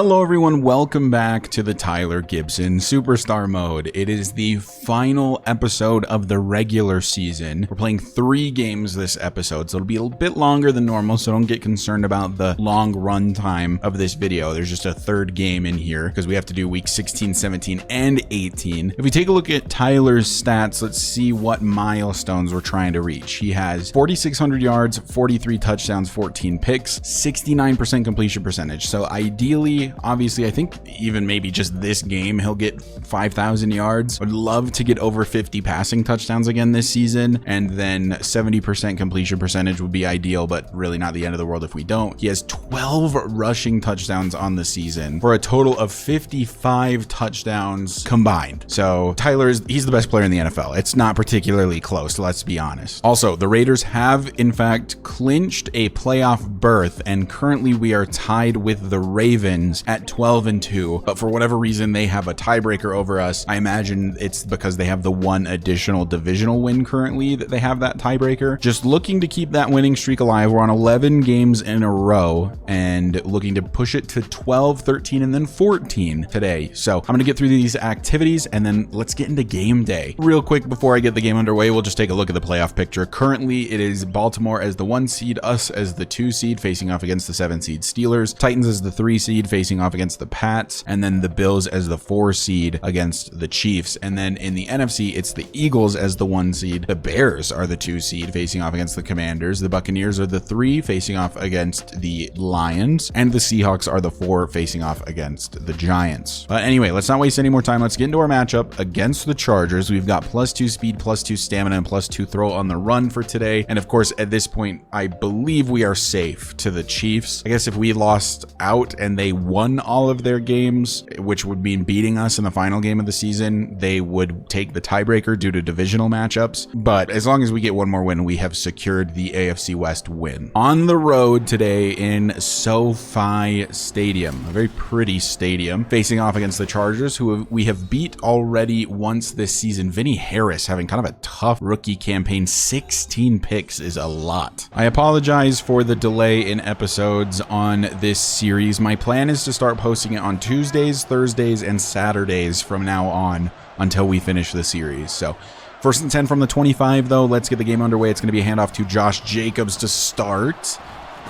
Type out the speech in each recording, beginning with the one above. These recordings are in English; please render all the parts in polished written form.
Hello everyone, welcome back to the Tyler Gibson Superstar Mode. It is the final episode of the regular season. We're playing 3 games this episode, so it'll be a bit longer than normal, so don't get concerned about the long run time of this video. There's just a 3rd game in here because we have to do week 16, 17, and 18. If we take a look at Tyler's stats, let's see what milestones we're trying to reach. He has 4,600 yards, 43 touchdowns, 14 picks, 69% completion percentage. So ideally, obviously, I think even maybe just this game, he'll get 5,000 yards. Would love to get over 50 passing touchdowns again this season, and then 70% completion percentage would be ideal, but really not the end of the world if we don't. He has 12 rushing touchdowns on the season for a total of 55 touchdowns combined. So he's the best player in the NFL. It's not particularly close, let's be honest. Also, the Raiders have in fact clinched a playoff berth, and currently we are tied with the Ravens at 12-2, but for whatever reason they have a tiebreaker over us. I imagine it's because they have the one additional divisional win currently that they have that tiebreaker. Just looking to keep that winning streak alive. We're on 11 games in a row and looking to push it to 12, 13, and then 14 today. So I'm gonna get through these activities and then let's get into game day. Real quick before I get the game underway, we'll just take a look at the playoff picture. Currently it is Baltimore as the 1 seed, us as the 2 seed facing off against the 7 seed Steelers, Titans as the 3 seed facing off against the Pats, and then the Bills as the 4 seed against the Chiefs. And then in the NFC, it's the Eagles as the 1 seed, the Bears are the 2 seed facing off against the Commanders, the Buccaneers are the 3 facing off against the Lions, and the Seahawks are the 4 facing off against the Giants. But anyway, let's not waste any more time. Let's get into our matchup against the Chargers. We've got +2 speed, +2 stamina, and +2 throw on the run for today. And of course, at this point, I believe we are safe to the Chiefs. I guess if we lost out and they won all of their games, which would mean beating us in the final game of the season, they would take the tiebreaker due to divisional matchups. But as long as we get one more win, we have secured the AFC West win. On the road today in SoFi Stadium, a very pretty stadium, facing off against the Chargers, who we have beat already once this season. Vinny Harris having kind of a tough rookie campaign. 16 picks is a lot. I apologize for the delay in episodes on this series. My plan is to start posting it on Tuesdays, Thursdays, and Saturdays from now on until we finish the series. So 1st and 10 from the 25 though. Let's get the game underway. It's going to be a handoff to Josh Jacobs to start,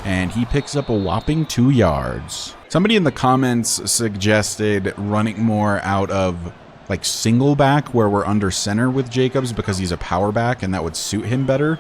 and he picks up a whopping 2 yards. Somebody in the comments suggested running more out of like single back where we're under center with Jacobs because he's a power back and that would suit him better.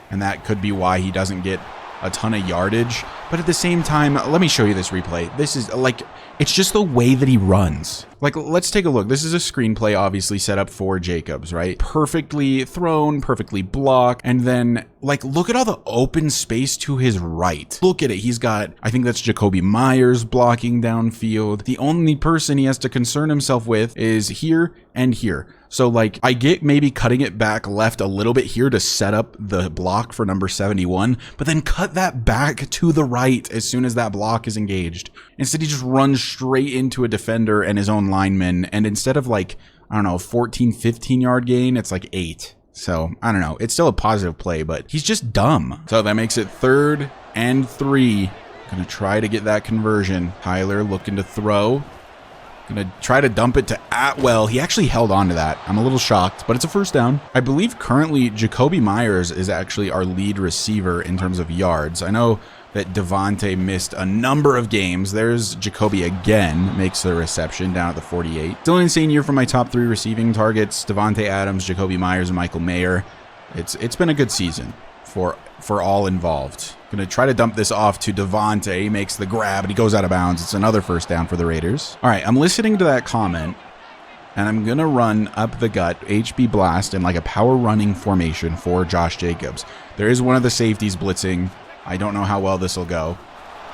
And that could be why he doesn't get a ton of yardage. But at the same time, let me show you this replay. This is like, it's just the way that he runs. Like, let's take a look. This is a screenplay obviously set up for Jacobs, right? Perfectly thrown, perfectly blocked. And then like, look at all the open space to his right. Look at it. He's got, I think that's Jacoby Myers blocking downfield. The only person he has to concern himself with is here and here. So like, I get maybe cutting it back left a little bit here to set up the block for number 71, but then cut that back to the right as soon as that block is engaged. Instead, he just runs straight into a defender and his own lineman. And instead of like, I don't know, 14, 15 yard gain, it's like 8. So I don't know. It's still a positive play, but he's just dumb. So that makes it 3rd and 3. Gonna try to get that conversion. Tyler looking to throw. Gonna try to dump it to Atwell. He actually held on to that. I'm a little shocked, but it's a 1st down. I believe currently Jacoby Myers is actually our lead receiver in terms of yards. I know that Devontae missed a number of games. There's Jacoby again, makes the reception down at the 48. Still an insane year for my top 3 receiving targets: Devontae Adams, Jacoby Myers, and Michael Mayer. It's been a good season for all involved. Gonna try to dump this off to Devontae. He makes the grab and he goes out of bounds. It's another 1st down for the Raiders. All right, I'm listening to that comment and I'm gonna run up the gut HB blast in like a power running formation for Josh Jacobs. There is one of the safeties blitzing. I don't know how well this will go,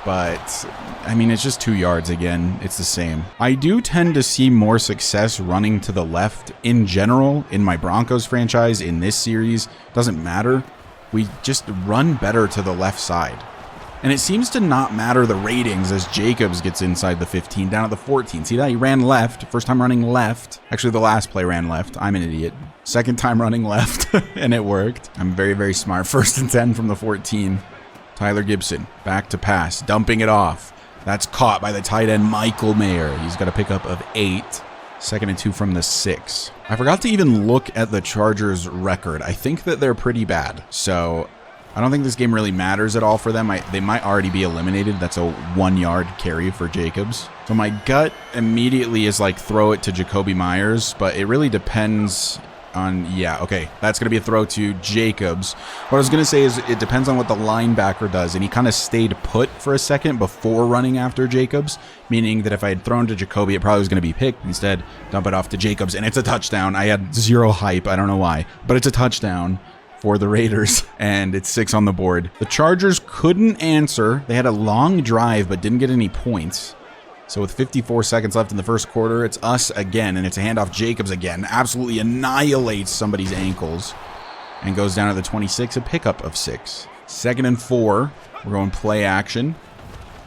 but I mean, it's just 2 yards again. It's the same. I do tend to see more success running to the left in general in my Broncos franchise in this series. Doesn't matter. We just run better to the left side. And it seems to not matter the ratings as Jacobs gets inside the 15 down at the 14. See that? He ran left. First time running left. Actually, the last play ran left. I'm an idiot. Second time running left and it worked. I'm very, very smart. 1st and 10 from the 14. Tyler Gibson back to pass, dumping it off. That's caught by the tight end, Michael Mayer. He's got a pickup of 8. 2nd and 2 from the 6. I forgot to even look at the Chargers' record. I think that they're pretty bad. So I don't think this game really matters at all for them. They might already be eliminated. That's a 1-yard carry for Jacobs. So my gut immediately is like throw it to Jakobi Meyers, but it really depends on, yeah, okay, that's going to be a throw to Jacobs. What I was going to say is it depends on what the linebacker does, and he kind of stayed put for a second before running after Jacobs, meaning that if I had thrown to Jakobi, it probably was going to be picked. Instead, dump it off to Jacobs, and it's a touchdown. I had zero hype. I don't know why, but it's a touchdown for the Raiders, and it's 6 on the board. The Chargers couldn't answer. They had a long drive, but didn't get any points. So with 54 seconds left in the first quarter, it's us again, and it's a handoff. Jacobs again absolutely annihilates somebody's ankles and goes down to the 26, a pickup of 6. 2nd and 4. We're going play action.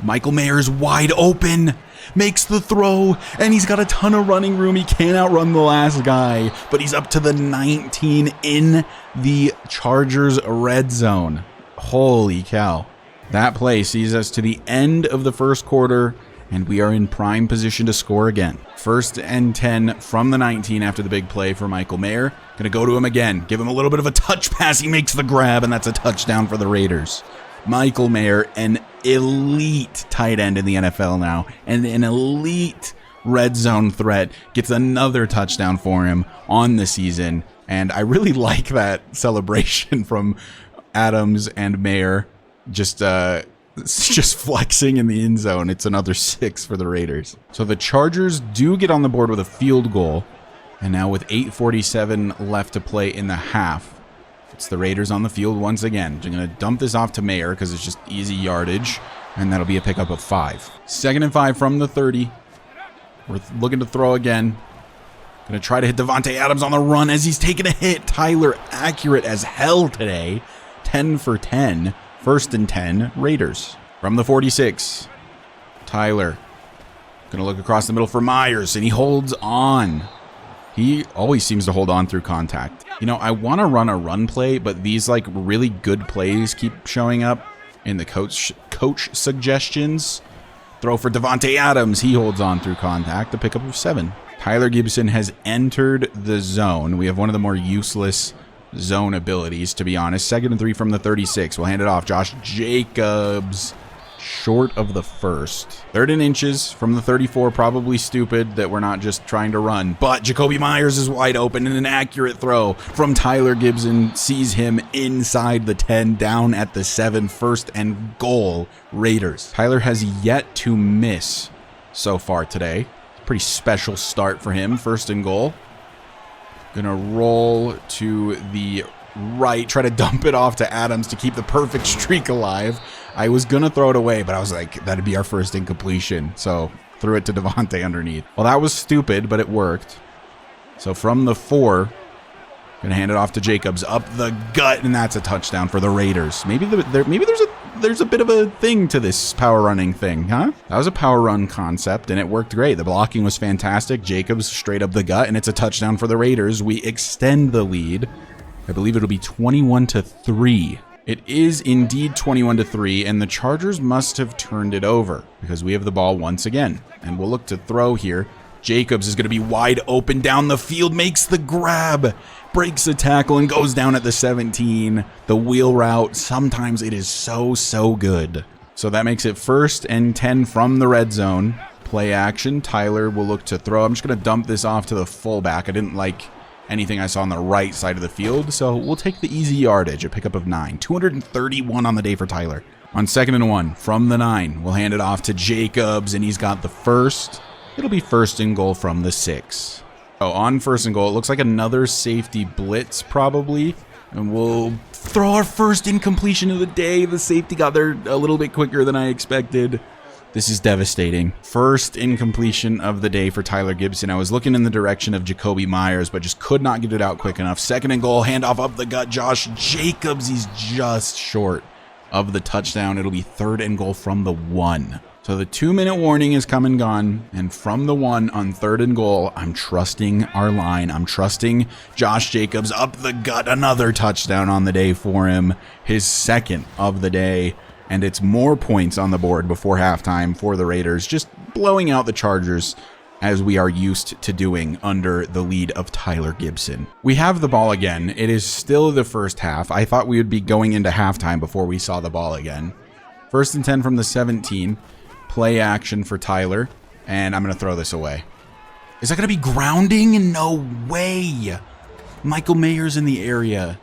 Michael Mayer's wide open, makes the throw, and he's got a ton of running room. He can't outrun the last guy, but he's up to the 19 in the Chargers red zone. Holy cow. That play sees us to the end of the first quarter, and we are in prime position to score again. 1st and 10 from the 19 after the big play for Michael Mayer. Gonna go to him again. Give him a little bit of a touch pass. He makes the grab, and that's a touchdown for the Raiders. Michael Mayer, an elite tight end in the NFL now, and an elite red zone threat, gets another touchdown for him on the season. And I really like that celebration from Adams and Mayer. Just flexing in the end zone. It's another 6 for the Raiders. So the Chargers do get on the board with a field goal. And now with 8:47 left to play in the half, it's the Raiders on the field once again. They're going to dump this off to Mayer because it's just easy yardage. And that'll be a pickup of 5. 2nd and 5 from the 30. We're looking to throw again. Going to try to hit Davante Adams on the run as he's taking a hit. Tyler accurate as hell today. 10 for 10. 1st and 10, Raiders. From the 46, Tyler gonna look across the middle for Myers, and he holds on. He always seems to hold on through contact. You know, I want to run a run play, but these like really good plays keep showing up in the coach suggestions. Throw for Davante Adams. He holds on through contact. A pickup of 7. Tyler Gibson has entered the zone. We have one of the more useless zone abilities, to be honest. 2nd and 3 from the 36. We'll hand it off. Josh Jacobs, short of the 1st. 3rd and inches from the 34. Probably stupid that we're not just trying to run, but Jakobi Meyers is wide open, and an accurate throw from Tyler Gibson sees him inside the 10, down at the 7. 1st and goal, Raiders. Tyler has yet to miss so far today. Pretty special start for him. 1st and goal. Gonna roll to the right, try to dump it off to Adams to keep the perfect streak alive. I was gonna throw it away, but I was like, that'd be our first incompletion. So threw it to Davante underneath. Well, that was stupid, but it worked. So from the 4, gonna hand it off to Jacobs up the gut, and that's a touchdown for the Raiders. Maybe there's a bit of a thing to this power running thing, huh? That was a power run concept, and it worked great. The blocking was fantastic. Jacobs straight up the gut, and it's a touchdown for the Raiders. We extend the lead. I believe it'll be 21-3. It is indeed 21-3, and the Chargers must have turned it over because we have the ball once again. And we'll look to throw here. Jacobs is going to be wide open down the field, makes the grab, breaks a tackle, and goes down at the 17. The wheel route, sometimes it is so good. So that makes it 1st and 10 from the red zone. Play action. Tyler will look to throw. I'm just going to dump this off to the fullback. I didn't like anything I saw on the right side of the field, so we'll take the easy yardage, a pickup of 9. 231 on the day for Tyler. On 2nd and 1 from the 9, we'll hand it off to Jacobs, and he's got the 1st. It'll be 1st and goal from the 6. Oh, on 1st and goal, it looks like another safety blitz probably. And we'll throw our first incompletion of the day. The safety got there a little bit quicker than I expected. This is devastating. 1st incompletion of the day for Tyler Gibson. I was looking in the direction of Jakobi Meyers, but just could not get it out quick enough. 2nd and goal, handoff up the gut. Josh Jacobs, he's just short of the touchdown. It'll be 3rd and goal from the 1. So the 2-minute warning is come and gone, and from the 1 on 3rd and goal, I'm trusting our line. I'm trusting Josh Jacobs up the gut. Another touchdown on the day for him, his 2nd of the day, and it's more points on the board before halftime for the Raiders, just blowing out the Chargers as we are used to doing under the lead of Tyler Gibson. We have the ball again. It is still the first half. I thought we would be going into halftime before we saw the ball again. 1st and 10 from the 17. Play action for Tyler, and I'm going to throw this away. Is that going to be grounding? No way. Michael Mayer's in the area.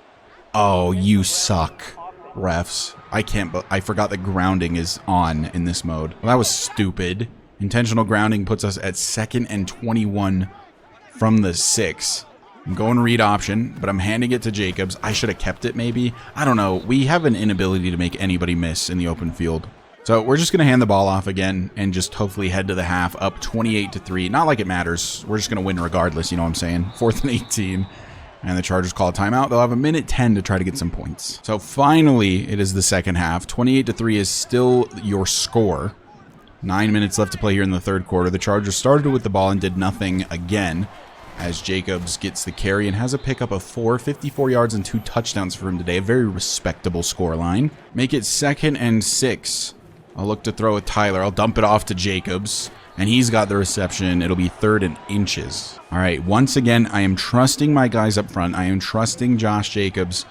Oh, you suck, refs. I forgot that grounding is on in this mode. Well, that was stupid. Intentional grounding puts us at 2nd and 21 from the 6. I'm going read option, but I'm handing it to Jacobs. I should have kept it maybe. I don't know. We have an inability to make anybody miss in the open field. So we're just going to hand the ball off again and just hopefully head to the half up 28-3. Not like it matters. We're just going to win regardless, you know what I'm saying? 4th and 18. And the Chargers call a timeout. They'll have a minute 10 to try to get some points. So finally, it is the second half. 28-3 is still your score. 9 minutes left to play here in the third quarter. The Chargers started with the ball and did nothing again as Jacobs gets the carry and has a pickup of 54 yards and 2 touchdowns for him today. A very respectable scoreline. Make it 2nd and 6. I'll look to throw with Tyler. I'll dump it off to Jacobs, and he's got the reception. It'll be 3rd and inches. All right, once again, I am trusting my guys up front. I am trusting Josh Jacobs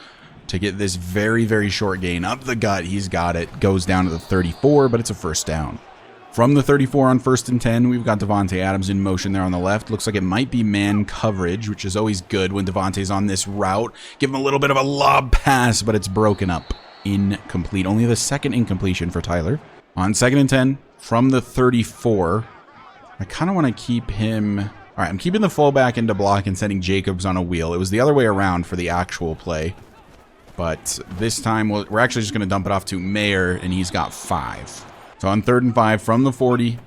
to get this very, very short gain. Up the gut, he's got it. Goes down to the 34, but it's a first down. From the 34 on 1st and 10, we've got Devontae Adams in motion there on the left. Looks like it might be man coverage, which is always good when Devontae's on this route. Give him a little bit of a lob pass, but it's broken up. Incomplete. Only the 2nd incompletion for Tyler. On 2nd and 10, from the 34, I kind of want to keep him... All right, I'm keeping the fullback into block and sending Jacobs on a wheel. It was the other way around for the actual play. But this time, we're actually just going to dump it off to Mayer, and he's got 5. So on 3rd and 5 from the 40,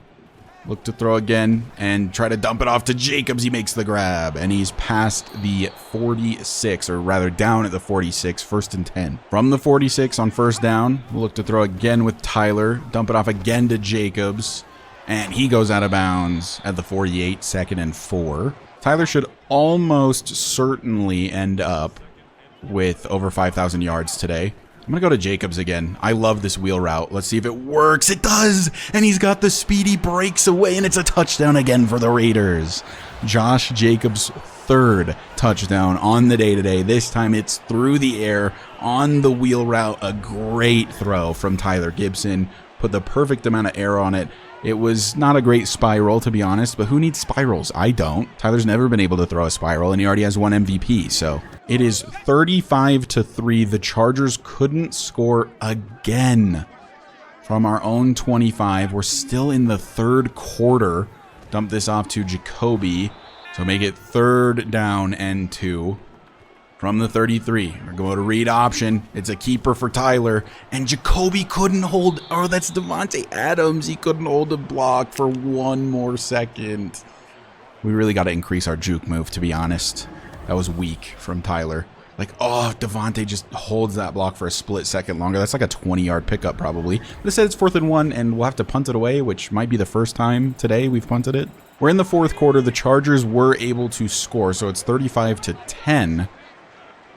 look to throw again and try to dump it off to Jacobs. He makes the grab, and he's past the 46, or rather down at the 46, 1st and 10. From the 46 on 1st down, we'll look to throw again with Tyler, dump it off again to Jacobs, and he goes out of bounds at the 48, 2nd and 4. Tyler should almost certainly end up with over 5,000 yards today. I'm going to go to Jacobs again. I love this wheel route. Let's see if it works. It does! And he's got the speedy breaks away, and it's a touchdown again for the Raiders. Josh Jacobs' 3rd touchdown on the day today. This time it's through the air on the wheel route. A great throw from Tyler Gibson. Put the perfect amount of air on it. It was not a great spiral, to be honest, but who needs spirals? I don't. Tyler's never been able to throw a spiral, and he already has 1 MVP, so... It is 35-3. The Chargers couldn't score again from our own 25. We're still in the 3rd quarter. Dump this off to Jacoby, so make it 3rd down and 2. From the 33, we're going to read option. It's a keeper for Tyler, and Jacoby couldn't hold... Oh, that's Devontae Adams. He couldn't hold the block for 1 more second. We really got to increase our juke move, to be honest. That was weak from Tyler. Like, oh, if Devontae just holds that block for a split second longer, that's like a 20-yard pickup probably. But it said it's 4th and 1, and we'll have to punt it away, which might be the first time today we've punted it. We're in the 4th quarter. The Chargers were able to score, so it's 35-10.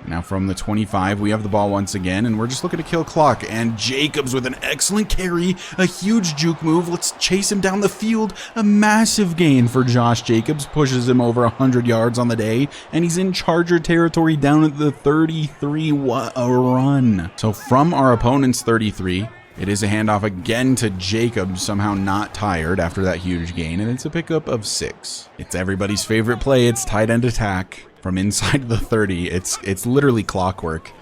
Now from the 25, we have the ball once again, and we're just looking to kill clock. And Jacobs with an excellent carry, a huge juke move. Let's chase him down the field. A massive gain for Josh Jacobs, pushes him over 100 yards on the day, and he's in Charger territory down at the 33. What a run. So from our opponent's 33, it is a handoff again to Jacobs, somehow not tired after that huge gain, and it's a pickup of 6. It's everybody's favorite play. It's tight end attack. From inside the 30, it's literally clockwork.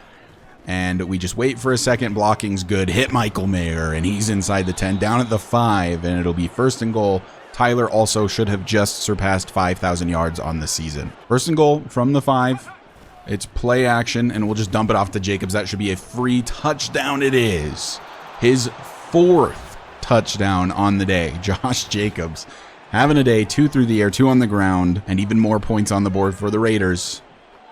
And we just wait for a second. Blocking's good. Hit Michael Mayer, and he's inside the 10, down at the 5, and it'll be 1st and goal. Tyler also should have just surpassed 5,000 yards on the season. 1st and goal from the 5. It's play action, and we'll just dump it off to Jacobs. That should be a free touchdown. It is his 4th touchdown on the day. Josh Jacobs having a day, 2 through the air, 2 on the ground, and even more points on the board for the Raiders,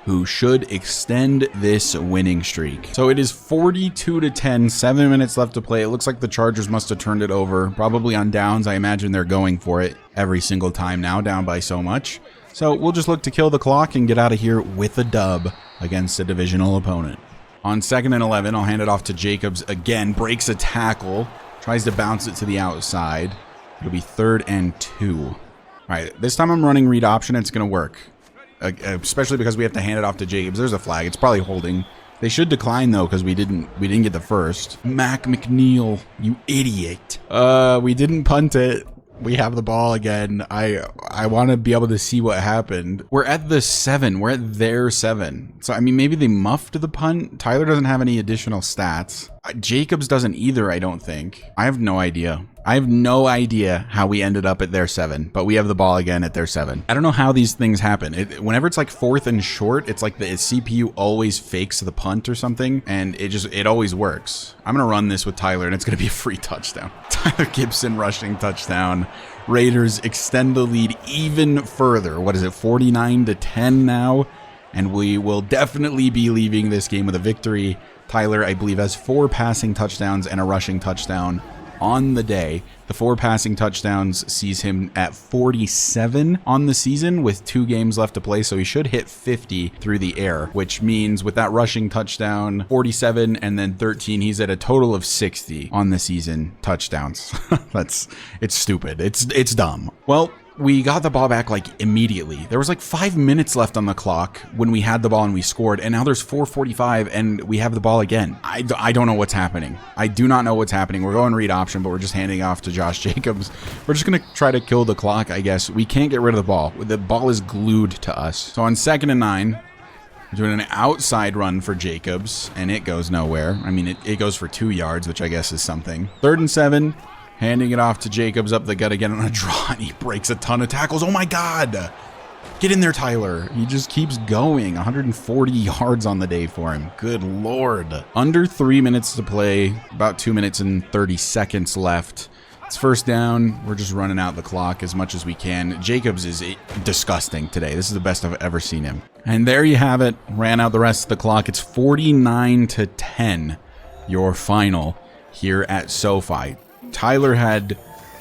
who should extend this winning streak. So it is 42-10, 7 minutes left to play. It looks like the Chargers must have turned it over, probably on downs. I imagine they're going for it every single time now, down by so much. So we'll just look to kill the clock and get out of here with a dub against a divisional opponent. On 2nd and 11, I'll hand it off to Jacobs again. Breaks a tackle. Tries to bounce it to the outside. It'll be 3rd and 2. All right, this time I'm running read option. It's going to work. Especially because we have to hand it off to Jacobs. There's a flag. It's probably holding. They should decline, though, because we didn't get the first. Mac McNeil, you idiot. We didn't punt it. We have the ball again. I want to be able to see what happened. We're at the 7. We're at their 7. So, I mean, maybe they muffed the punt. Tyler doesn't have any additional stats. Jacobs doesn't either, I don't think. I have no idea. I have no idea how we ended up at their 7, but we have the ball again at their 7. I don't know how these things happen. Whenever it's like 4th and short, it's like the CPU always fakes the punt or something, and it always works. I'm going to run this with Tyler, and it's going to be a free touchdown. Tyler Gibson rushing touchdown. Raiders extend the lead even further. What is it, 49-10 now? And we will definitely be leaving this game with a victory. Tyler, I believe, has 4 passing touchdowns and a rushing touchdown on the day. The 4 passing touchdowns sees him at 47 on the season with 2 games left to play, so he should hit 50 through the air, which means with that rushing touchdown, 47 and then 13, he's at a total of 60 on the season touchdowns. It's stupid. It's dumb. Well, we got the ball back like immediately. There was like 5 minutes left on the clock when we had the ball and we scored, and now there's 4:45 and we have the ball again. I don't know what's happening. I do not know what's happening. We're going read option, but we're just handing off to Josh Jacobs. We're just going to try to kill the clock, I guess. We can't get rid of the ball. The ball is glued to us. So on 2nd and 9, we're doing an outside run for Jacobs, and it goes nowhere. I mean, it goes for 2 yards, which I guess is something. 3rd and 7. Handing it off to Jacobs up the gut again on a draw, and he breaks a ton of tackles. Oh my God! Get in there, Tyler. He just keeps going. 140 yards on the day for him. Good Lord. Under 3 minutes to play. About 2 minutes and 30 seconds left. It's 1st down. We're just running out the clock as much as we can. Jacobs is disgusting today. This is the best I've ever seen him. And there you have it. Ran out the rest of the clock. It's 49-10. Your final here at SoFi. Tyler had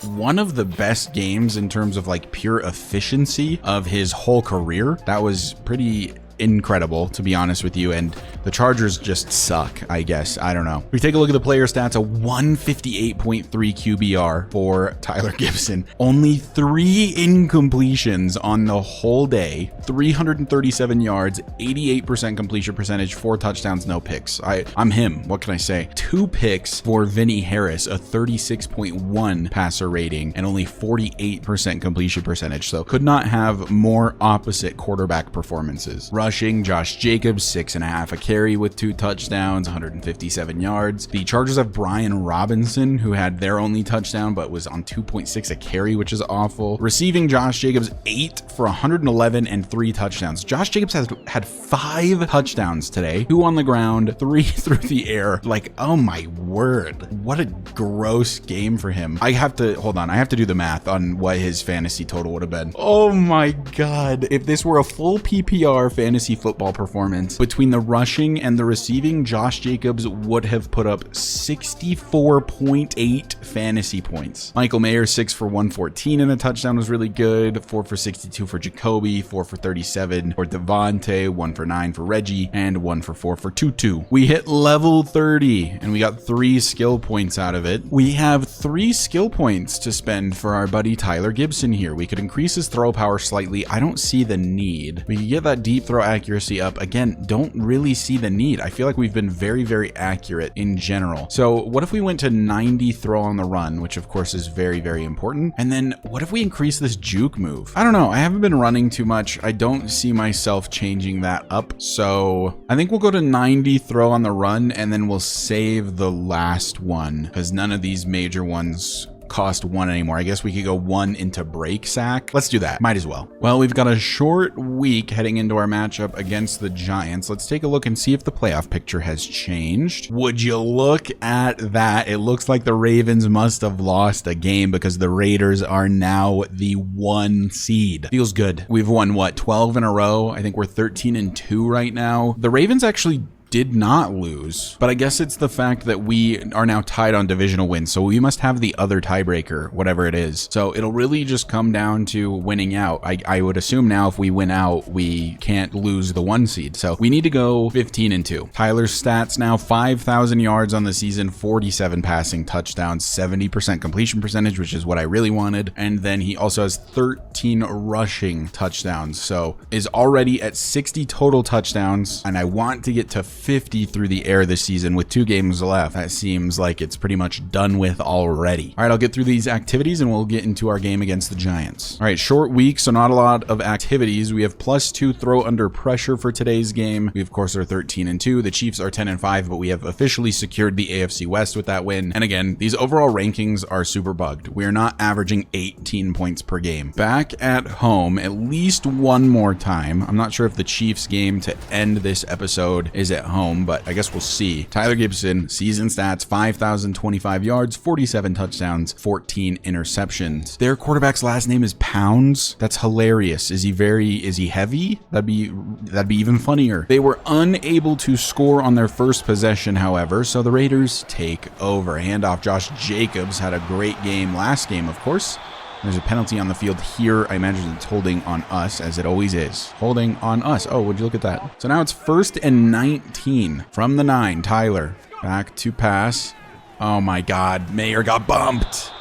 one of the best games in terms of like pure efficiency of his whole career. That was pretty incredible, to be honest with you, and the Chargers just suck, I guess. I don't know. We take a look at the player stats, a 158.3 QBR for Tyler Gibson. Only 3 incompletions on the whole day, 337 yards, 88% completion percentage, 4 touchdowns, no picks. I'm him. What can I say? 2 picks for Vinny Harris, a 36.1 passer rating, and only 48% completion percentage. So could not have more opposite quarterback performances. Rushing, Josh Jacobs, 6.5 a carry with 2 touchdowns, 157 yards. The Chargers have Brian Robinson, who had their only touchdown, but was on 2.6 a carry, which is awful. Receiving, Josh Jacobs, 8 for 111 and 3 touchdowns. Josh Jacobs has had 5 touchdowns today, 2 on the ground, 3 through the air. Like, oh my word. What a gross game for him. I have to do the math on what his fantasy total would have been. Oh my God. If this were a full PPR fantasy football performance, between the rushing and the receiving, Josh Jacobs would have put up 64.8 fantasy points. Michael Mayer, 6 for 114 and a touchdown was really good. 4 for 62 for Jacoby, 4 for 37 for Devontae, 1 for 9 for Reggie, and 1 for 4 for Tutu. We hit level 30 and we got 3 skill points out of it. We have 3 skill points to spend for our buddy Tyler Gibson here. We could increase his throw power slightly. I don't see the need. We could get that deep throw accuracy up. Again, don't really see the need. I feel like we've been very, very accurate in general. So what if we went to 90 throw on the run, which of course is very, very important. And then what if we increase this juke move? I don't know. I haven't been running too much. I don't see myself changing that up. So I think we'll go to 90 throw on the run, and then we'll save the last one because none of these major ones cost 1 anymore. I guess we could go 1 into break sack. Let's do that. Might as well. Well, we've got a short week heading into our matchup against the Giants. Let's take a look and see if the playoff picture has changed. Would you look at that? It looks like the Ravens must have lost a game because the Raiders are now the 1 seed. Feels good. We've won, what, 12 in a row? I think we're 13-2 right now. The Ravens actually did not lose, but I guess it's the fact that we are now tied on divisional wins, so we must have the other tiebreaker, whatever it is. So it'll really just come down to winning out. I would assume now if we win out, we can't lose the 1 seed. So we need to go 15-2. Tyler's stats now: 5,000 yards on the season, 47 passing touchdowns, 70% completion percentage, which is what I really wanted. And then he also has 13 rushing touchdowns, so is already at 60 total touchdowns, and I want to get to 50 through the air this season with 2 games left. That seems like it's pretty much done with already. All right, I'll get through these activities and we'll get into our game against the Giants. All right, short week, so not a lot of activities. We have +2 throw under pressure for today's game. We of course are 13-2. The Chiefs are 10-5, but we have officially secured the AFC West with that win. And again, these overall rankings are super bugged. We are not averaging 18 points per game. Back at home at least one more time. I'm not sure if the Chiefs game to end this episode is at home, but I guess we'll see. Tyler Gibson, season stats: 5,025 yards, 47 touchdowns, 14 interceptions. Their quarterback's last name is Pounds. That's hilarious. Is he heavy? That'd be even funnier. They were unable to score on their first possession, however, so the Raiders take over. Handoff. Josh Jacobs had a great game last game, of course. There's a penalty on the field here. I imagine it's holding on us, as it always is. Holding on us. Oh, would you look at that? So now it's 1st and 19 from the 9. Tyler back to pass. Oh my God, Mayer got bumped.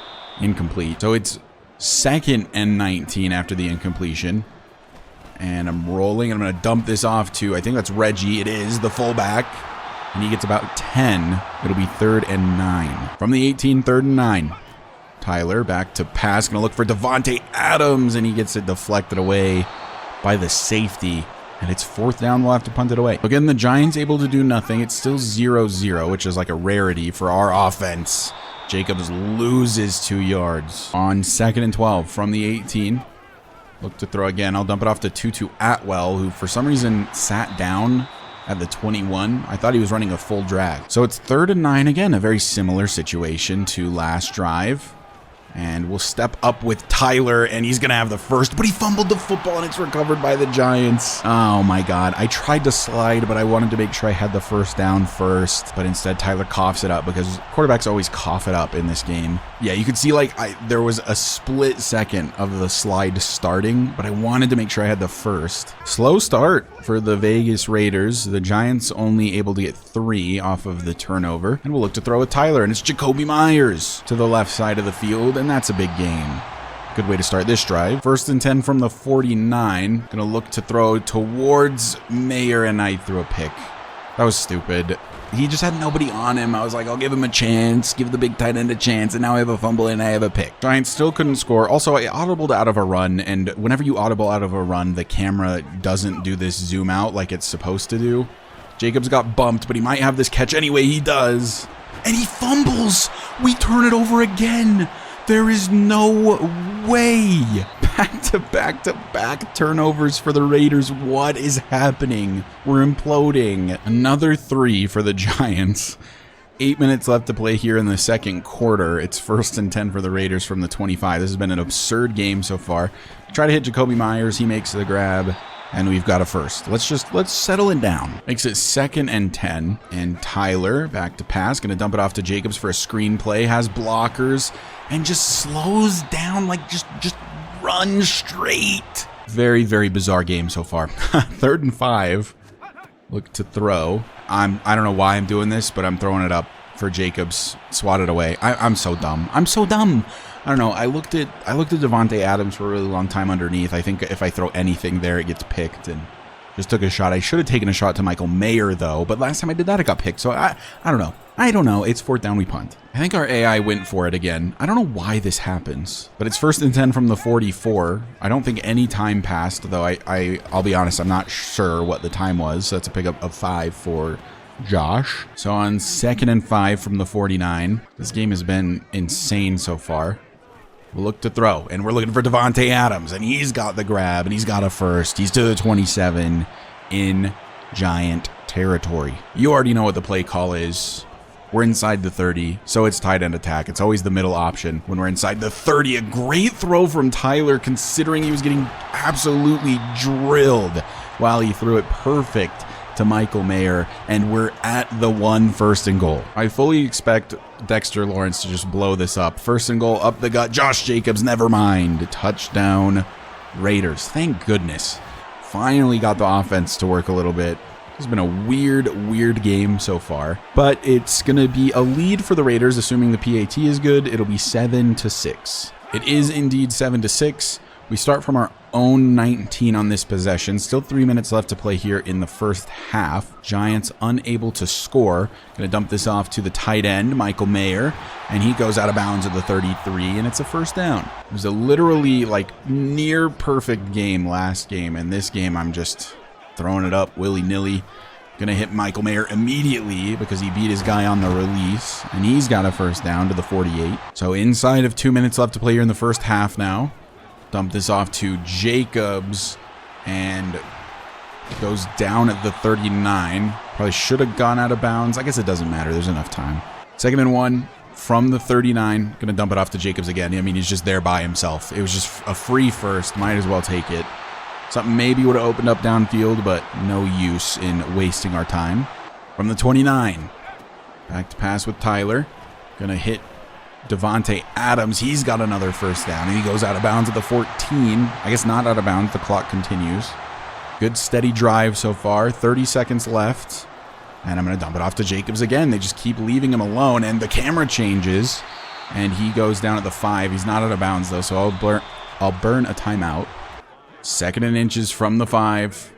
Incomplete. So it's 2nd and 19 after the incompletion. And I'm rolling. I'm going to dump this off to, I think that's Reggie. It is the fullback. And he gets about 10. It'll be 3rd and 9. From the 18, 3rd and 9. Tyler back to pass, gonna look for Davante Adams, and he gets it deflected away by the safety. And it's 4th down, we'll have to punt it away. Again, the Giants able to do nothing. It's still 0-0, which is like a rarity for our offense. Jacobs loses 2 yards. On 2nd and 12 from the 18. Look to throw again. I'll dump it off to Tutu Atwell, who for some reason sat down at the 21. I thought he was running a full drag. So it's 3rd and 9 again, a very similar situation to last drive. And we'll step up with Tyler, and he's going to have the first, but he fumbled the football, and it's recovered by the Giants. Oh my God. I tried to slide, but I wanted to make sure I had the first down first, but instead Tyler coughs it up, because quarterbacks always cough it up in this game. Yeah, you could see like there was a split second of the slide starting, but I wanted to make sure I had the first. Slow start for the Vegas Raiders. The Giants only able to get 3 off of the turnover, and we'll look to throw with Tyler, and it's Jacoby Myers to the left side of the field, and that's a big gain. Good way to start this drive. 1st and 10 from the 49. Gonna look to throw towards Mayer, and I threw a pick. That was stupid. He just had nobody on him. I was like, I'll give him a chance, give the big tight end a chance, and now I have a fumble and I have a pick. Giants still couldn't score. Also, I audibled out of a run, and whenever you audible out of a run, the camera doesn't do this zoom out like it's supposed to do. Jacobs got bumped, but he might have this catch anyway. He does. And he fumbles. We turn it over again. There is no way. Back-to-back turnovers for the Raiders. What is happening? We're imploding. Another 3 for the Giants. 8 minutes left to play here in the second quarter. It's 1st and 10 for the Raiders from the 25. This has been an absurd game so far. Try to hit Jacoby Myers. He makes the grab. And we've got a first. Let's settle it down. Makes it 2nd and 10. And Tyler back to pass. Gonna dump it off to Jacobs for a screen play. Has blockers and just slows down, like just run straight. Very, very bizarre game so far. 3rd and 5. Look to throw. I don't know why I'm doing this, but I'm throwing it up for Jacobs. Swat it away. I'm so dumb. I'm so dumb. I don't know. I looked at Davante Adams for a really long time underneath. I think if I throw anything there, it gets picked, and just took a shot. I should have taken a shot to Michael Mayer, though, but last time I did that, it got picked. So I don't know. I don't know. It's 4th down, we punt. I think our AI went for it again. I don't know why this happens, but it's 1st and 10 from the 44. I don't think any time passed, though. I'll be honest, I'm not sure what the time was. So that's a pickup of 5 for Josh. So on 2nd and 5 from the 49. This game has been insane so far. We'll look to throw, and we're looking for Davante Adams, and he's got the grab, and he's got a first. He's to the 27 in Giant territory. You already know what the play call is. We're inside the 30, so it's tight end attack. It's always the middle option when we're inside the 30. A great throw from Tyler, considering he was getting absolutely drilled while he threw it. Perfect to Michael Mayer, and we're at the 1 first and goal. I fully expect Dexter Lawrence to just blow this up. First and goal, up the gut. Josh Jacobs, never mind. Touchdown, Raiders. Thank goodness. Finally got the offense to work a little bit. It's been a weird game so far, but it's going to be a lead for the Raiders, assuming the PAT is good. It'll be 7-6. It is indeed 7-6. We start from our own 19 on this possession. Still 3 minutes left to play here in the first half. Giants unable to score. Going to dump this off to the tight end, Michael Mayer, and he goes out of bounds at the 33, and it's a first down. It was a literally like near perfect game last game, and this game I'm just throwing it up willy-nilly. Gonna hit Michael Mayer immediately because he beat his guy on the release, and he's got a first down to the 48. So inside of 2 minutes left to play here in the first half now. Dump this off to Jacobs, and it goes down at the 39. Probably should have gone out of bounds. I guess it doesn't matter. There's enough time. 2nd and 1 from the 39. Gonna dump it off to Jacobs again. I mean, he's just there by himself. It was just a free first. Might as well take it. Something maybe would have opened up downfield, but no use in wasting our time. From the 29. Back to pass with Tyler. Gonna hit Davante Adams. He's got another first down, and he goes out of bounds at the 14. I guess not out of bounds. The clock continues. Good steady drive so far. 30 seconds left. And I'm going to dump it off to Jacobs again. They just keep leaving him alone, and the camera changes, and he goes down at the 5. He's not out of bounds, though, so I'll burn a timeout. 2nd and inches from the 5.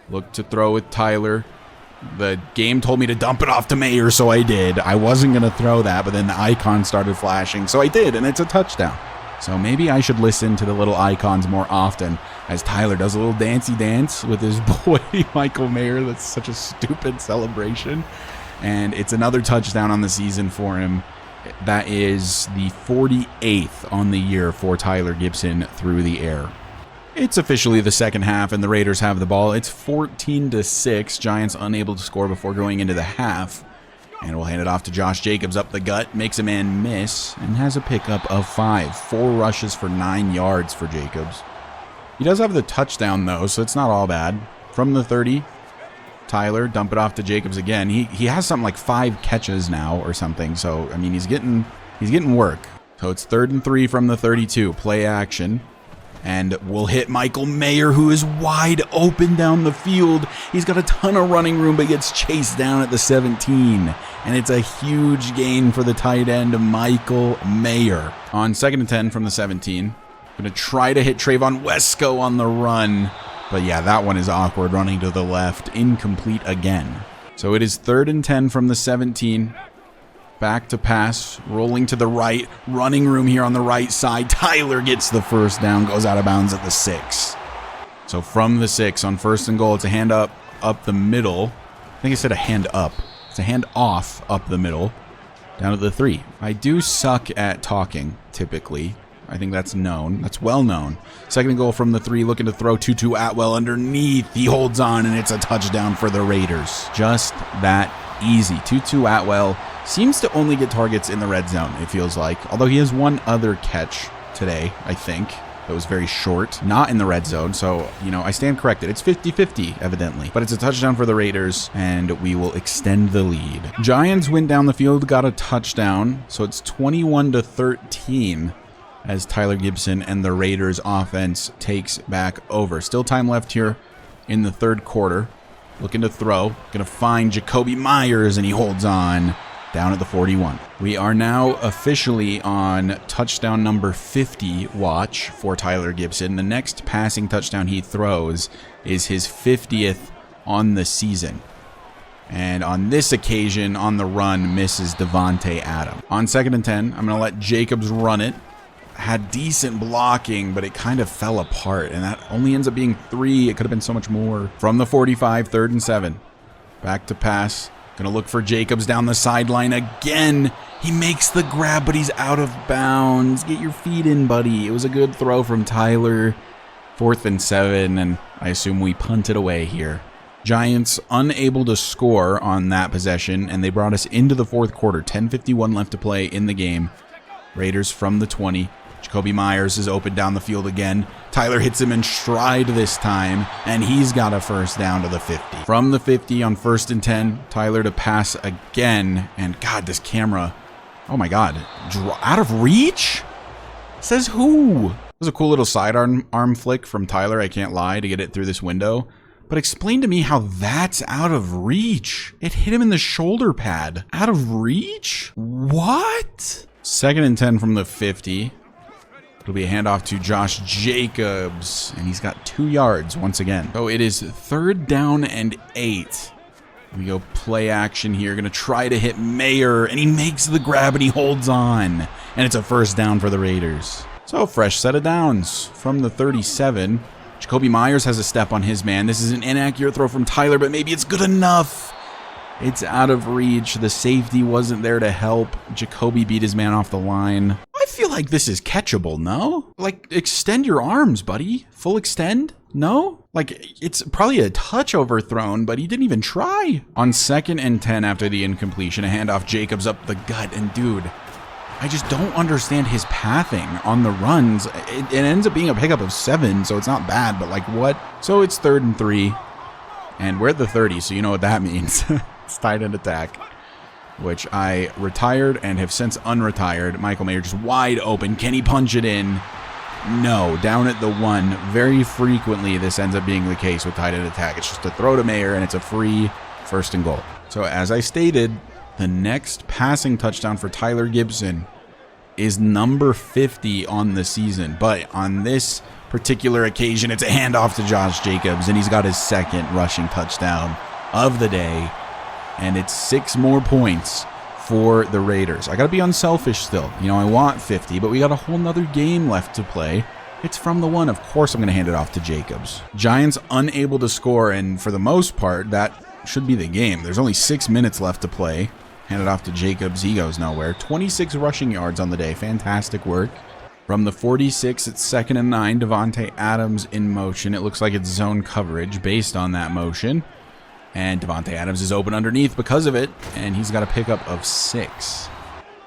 Look to throw with Tyler. The game told me to dump it off to Mayer, so I did. I wasn't going to throw that, but then the icon started flashing, so I did, and it's a touchdown. So maybe I should listen to the little icons more often as Tyler does a little dancey dance with his boy, Michael Mayer. That's such a stupid celebration. And it's another touchdown on the season for him. That is the 48th on the year for Tyler Gibson through the air. It's officially the second half, and the Raiders have the ball. It's 14-6. Giants unable to score before going into the half. And we'll hand it off to Josh Jacobs up the gut. Makes a man miss and has a pickup of 5. 4 rushes for 9 yards for Jacobs. He does have the touchdown, though, so it's not all bad. From the 30, Tyler, dump it off to Jacobs again. He has something like 5 catches now or something. So, I mean, he's getting work. So it's 3rd and 3 from the 32. Play action. And we'll hit Michael Mayer, who is wide open down the field. He's got a ton of running room, but gets chased down at the 17. And it's a huge gain for the tight end, Michael Mayer. On 2nd and 10 from the 17. Going to try to hit Trayvon Wesco on the run. But yeah, that one is awkward, running to the left. Incomplete again. So it is 3rd and 10 from the 17. Back to pass, rolling to the right, running room here on the right side. Tyler gets the first down, goes out of bounds at the 6. So from the 6 on 1st and goal, it's a hand up the middle. I think I said a hand up. It's a hand off up the middle, down to the 3. I do suck at talking, typically. I think that's known. That's well known. 2nd and goal from the 3, looking to throw Tutu Atwell underneath. He holds on, and it's a touchdown for the Raiders. Just that easy. Tutu Atwell seems to only get targets in the red zone, it feels like. Although he has one other catch today, I think. That was very short. Not in the red zone, so, I stand corrected. It's 50-50, evidently. But it's a touchdown for the Raiders, and we will extend the lead. Giants went down the field, got a touchdown, so it's 21-13 as Tyler Gibson and the Raiders offense takes back over. Still time left here in the 3rd quarter. Looking to throw. Going to find Jacoby Myers, and he holds on. Down at the 41. We are now officially on touchdown number 50 watch for Tyler Gibson. The next passing touchdown he throws is his 50th on the season. And on this occasion, on the run, misses Davante Adams. On 2nd and 10, I'm going to let Jacobs run it. Had decent blocking, but it kind of fell apart. And that only ends up being 3. It could have been so much more. From the 45, 3rd and 7. Back to pass. Going to look for Jacobs down the sideline again. He makes the grab, but he's out of bounds. Get your feet in, buddy. It was a good throw from Tyler. 4th and 7, and I assume we punt it away here. Giants unable to score on that possession, and they brought us into the 4th quarter. 10:51 left to play in the game. Raiders from the 20. Jacoby Myers is open down the field again. Tyler hits him in stride this time, and he's got a first down to the 50. From the 50 on 1st and 10, Tyler to pass again. And God, this camera, oh my God, out of reach? Says who? It was a cool little sidearm flick from Tyler, I can't lie, to get it through this window. But explain to me how that's out of reach. It hit him in the shoulder pad. Out of reach? What? 2nd and 10 from the 50. It'll be a handoff to Josh Jacobs, and he's got 2 yards once again. So it is 3rd down and 8. We go play action here. Gonna try to hit Mayer, and he makes the grab and he holds on. And it's a first down for the Raiders. So fresh set of downs from the 37. Jacoby Myers has a step on his man. This is an inaccurate throw from Tyler, but maybe it's good enough. It's out of reach. The safety wasn't there to help. Jacoby beat his man off the line. I feel like this is catchable, no? Like, extend your arms, buddy. Full extend? No? Like, it's probably a touch overthrown, but he didn't even try. On 2nd and 10 after the incompletion, a handoff, Jacobs up the gut, and dude, I just don't understand his pathing on the runs. It ends up being a pickup of 7, so it's not bad, but like what? So it's 3rd and 3, and we're at the 30, so you know what that means. It's tight end attack, which I retired and have since unretired. Michael Mayer just wide open. Can he punch it in? No, down at the 1. Very frequently, this ends up being the case with tight end attack. It's just a throw to Mayer, and it's a free 1st and goal. So as I stated, the next passing touchdown for Tyler Gibson is number 50 on the season. But on this particular occasion, it's a handoff to Josh Jacobs, and he's got his 2nd rushing touchdown of the day. And it's 6 more points for the Raiders. I got to be unselfish still. You know, I want 50, but we got a whole nother game left to play. It's from the 1. Of course, I'm going to hand it off to Jacobs. Giants unable to score, and for the most part, that should be the game. There's only 6 minutes left to play. Hand it off to Jacobs. He goes nowhere. 26 rushing yards on the day. Fantastic work. From the 46, it's 2nd and 9. Davante Adams in motion. It looks like it's zone coverage based on that motion. And Davante Adams is open underneath because of it, and he's got a pickup of 6.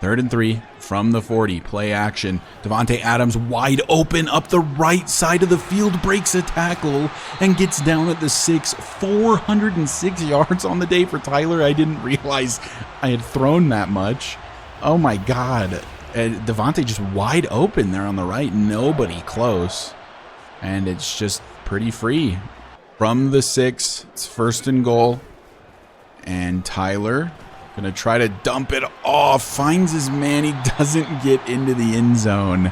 3rd and 3 from the 40. Play action. Davante Adams wide open up the right side of the field, breaks a tackle, and gets down at the 6. 406 yards on the day for Tyler. I didn't realize I had thrown that much. Oh my God. Davante just wide open there on the right. Nobody close. And it's just pretty free. From the 6, it's 1st and goal. And Tyler gonna try to dump it off. Finds his man. He doesn't get into the end zone.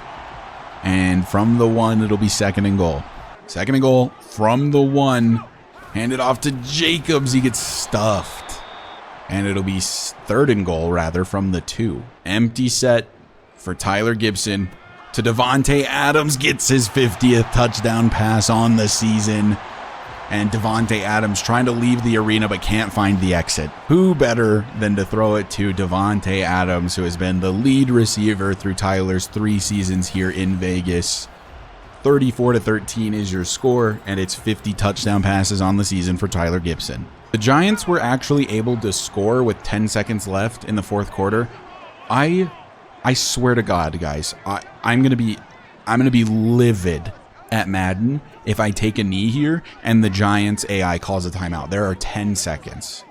And from the 1, it'll be 2nd and goal. 2nd and goal from the 1. Hand it off to Jacobs. He gets stuffed. And it'll be 3rd and goal, rather, from the 2. Empty set for Tyler Gibson. To Davante Adams. Gets his 50th touchdown pass on the season. And Davante Adams trying to leave the arena but can't find the exit. Who better than to throw it to Davante Adams, who has been the lead receiver through Tyler's 3 seasons here in Vegas. 34-13 is your score, and it's 50 touchdown passes on the season for Tyler Gibson. The Giants were actually able to score with 10 seconds left in the 4th quarter. I swear to God, guys, I'm gonna be livid at Madden if I take a knee here and the Giants AI calls a timeout. There are 10 seconds.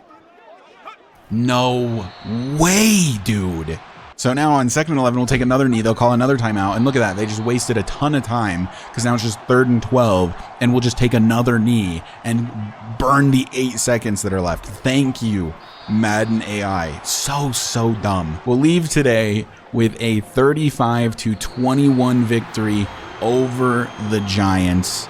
No way, dude. So now on 2nd and 11, we'll take another knee. They'll call another timeout. And look at that. They just wasted a ton of time because now it's just 3rd and 12. And we'll just take another knee and burn the 8 seconds that are left. Thank you, Madden AI. So dumb. We'll leave today with a 35-21 victory over the Giants.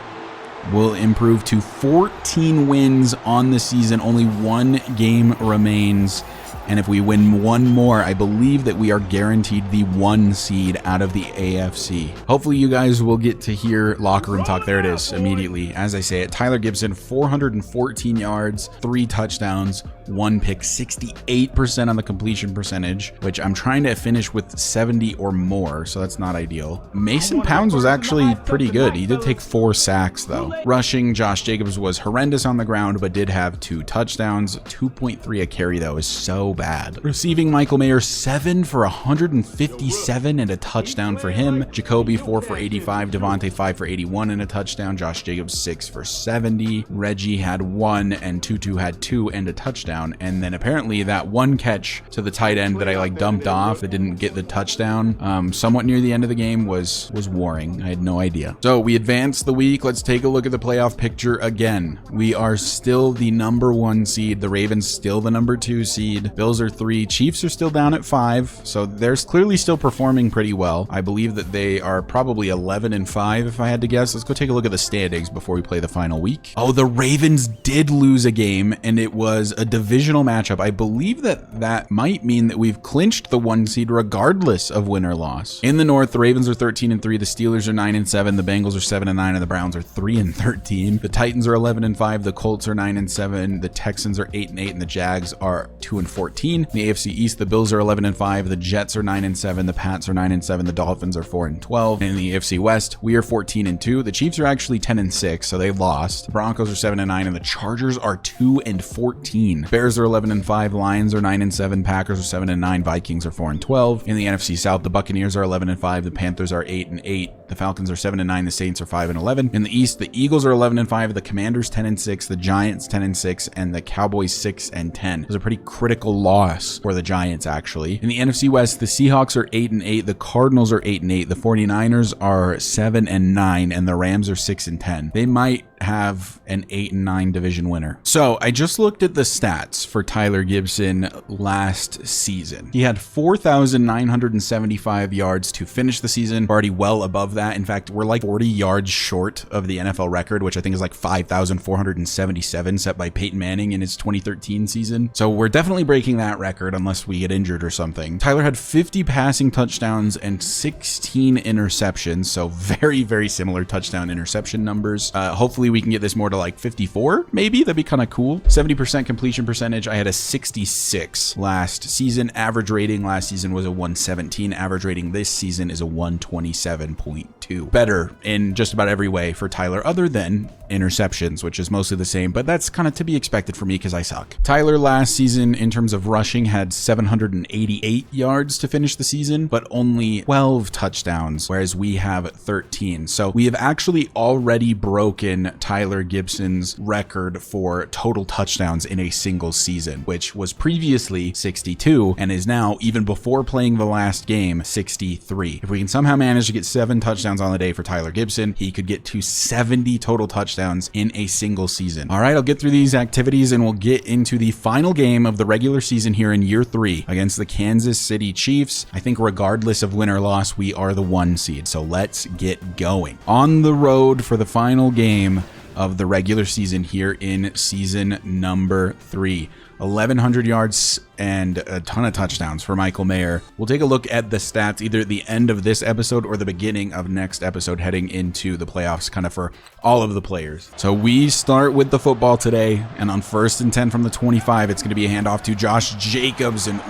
Will improve to 14 wins on the season. Only 1 game remains. And if we win 1 more, I believe that we are guaranteed the 1 seed out of the AFC. Hopefully you guys will get to hear locker room talk. There it is immediately. As I say it, Tyler Gibson, 414 yards, 3 touchdowns, 1 pick, 68% on the completion percentage, which I'm trying to finish with 70 or more, so that's not ideal. Mason Pounds was actually pretty good. He did take 4 sacks though. Rushing, Josh Jacobs was horrendous on the ground, but did have 2 touchdowns. 2.3 a carry though is so bad. bad. Receiving Michael Mayer 7 for 157 and a touchdown for him. Jacoby 4 for 85. Devontae 5 for 81 and a touchdown. Josh Jacobs 6 for 70. Reggie had 1 and Tutu had 2 and a touchdown. And then apparently that one catch to the tight end that I like dumped off that didn't get the touchdown somewhat near the end of the game was warring. I had no idea. So we advanced the week. Let's take a look at the playoff picture again. We are still the number 1 seed. The Ravens still the number 2 seed. Bills are 3. Chiefs are still down at 5. So they're clearly still performing pretty well. I believe that they are probably 11 and 5 if I had to guess. Let's go take a look at the standings before we play the final week. Oh, the Ravens did lose a game, and it was a divisional matchup. I believe that might mean that we've clinched the 1 seed regardless of win or loss. In the North, the Ravens are 13 and 3. The Steelers are 9 and 7. The Bengals are 7 and 9, and the Browns are 3 and 13. The Titans are 11 and 5. The Colts are 9 and 7. The Texans are 8 and 8, and the Jags are 2 and 14. In the AFC East, the Bills are 11 and 5. The Jets are 9 and 7. The Pats are 9 and 7. The Dolphins are 4 and 12. And in the AFC West, we are 14 and 2. The Chiefs are actually 10 and 6, so they lost. The Broncos are 7 and 9, and the Chargers are 2 and 14. Bears are 11 and 5. Lions are 9 and 7. Packers are 7 and 9. Vikings are 4 and 12. In the NFC South, the Buccaneers are 11 and 5. The Panthers are 8 and 8. The Falcons are 7 and 9. The Saints are 5 and 11. In the East, the Eagles are 11 and 5. The Commanders 10 and 6. The Giants 10 and 6, and the Cowboys 6 and 10. It was a pretty critical loss for the Giants, actually. In the NFC West, the Seahawks are 8 and 8. The Cardinals are 8 and 8. The 49ers are 7 and 9, and the Rams are 6 and 10. They might have an 8 and 9 division winner. So I just looked at the stats for Tyler Gibson last season. He had 4,975 yards to finish the season, already well above that. In fact, we're like 40 yards short of the NFL record, which I think is like 5,477 set by Peyton Manning in his 2013 season. So we're definitely breaking that record unless we get injured or something. Tyler had 50 passing touchdowns and 16 interceptions. So very, very similar touchdown interception numbers. Hopefully we can get this more to like 54, maybe. That'd be kind of cool. 70% completion percentage. I had a 66 last season. Average rating last season was a 117. Average rating this season is a 127.2. Better in just about every way for Tyler, other than interceptions, which is mostly the same, but that's kind of to be expected for me because I suck. Tyler last season, in terms of rushing, had 788 yards to finish the season, but only 12 touchdowns, whereas we have 13. So we have actually already broken Tyler Gibson's record for total touchdowns in a single season, which was previously 62 and is now, even before playing the last game, 63. If we can somehow manage to get 7 touchdowns on the day for Tyler Gibson, he could get to 70 total touchdowns in a single season. All right, I'll get through these activities and we'll get into the final game of the regular season here in year 3 against the Kansas City Chiefs. I think regardless of win or loss, we are the 1 seed. So let's get going. On the road for the final game of the regular season here in season number 3. 1,100 yards and a ton of touchdowns for Michael Mayer. We'll take a look at the stats either at the end of this episode or the beginning of next episode heading into the playoffs, kind of for all of the players. So we start with the football today, and on 1st and 10 from the 25, it's going to be a handoff to Josh Jacobs, and